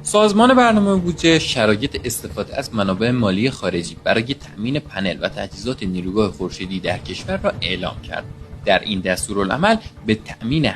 سازمان برنامه بودجه شرایط استفاده از منابع مالی خارجی برای تأمین پنل و تجهیزات نیروگاه خورشیدی در کشور را اعلام کرد. در این دستورالعمل به تأمین 85%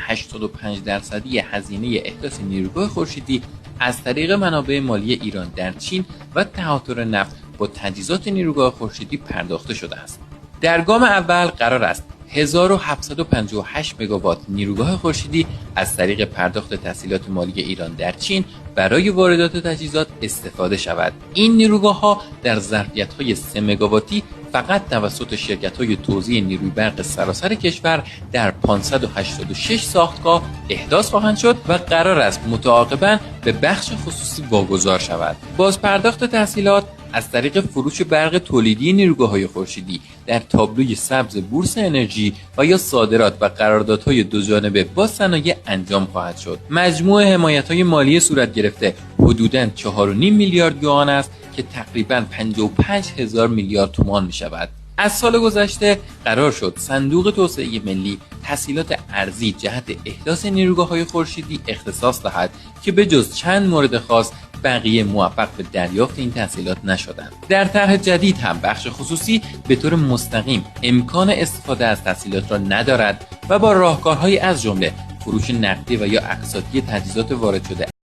هزینه احداث نیروگاه خورشیدی از طریق منابع مالی ایران در چین و تهاتر نفت با تجهیزات نیروگاه خورشیدی پرداخته شده است. در گام اول قرار است 1758 مگاوات نیروگاه خورشیدی از طریق پرداخت تسهیلات مالی ایران در چین برای واردات تجهیزات استفاده شود. این نیروگاه‌ها در ظرفیت‌های 3 مگاواتی فقط توسط شرکت‌های توزیع نیروی برق سراسر کشور در 586 ساختگاه احداث خواهند شد و قرار است متعاقباً به بخش خصوصی واگذار شود. بازپرداخت تسهیلات از طریق فروش برق تولیدی نیروگاه‌های خورشیدی در تابلوی سبز بورس انرژی و یا صادرات و قراردادهای دوجانبه با صنایع انجام خواهد شد. مجموع حمایت‌های مالی صورت گرفته حدوداً 4.5 میلیارد یوآن است که تقریباً 55,000 میلیارد تومان می‌شود. از سال گذشته قرار شد صندوق توسعه ملی تسهیلات ارزی جهت احداث نیروگاه‌های خورشیدی اختصاص دهد که به جز چند مورد خاص بقیه موفق به دریافت این تسهیلات نشدند. در طرح جدید هم بخش خصوصی به طور مستقیم امکان استفاده از تسهیلات را ندارد و با راهکارهایی از جمله فروش نقدی و یا اقساطی تجهیزات وارد شده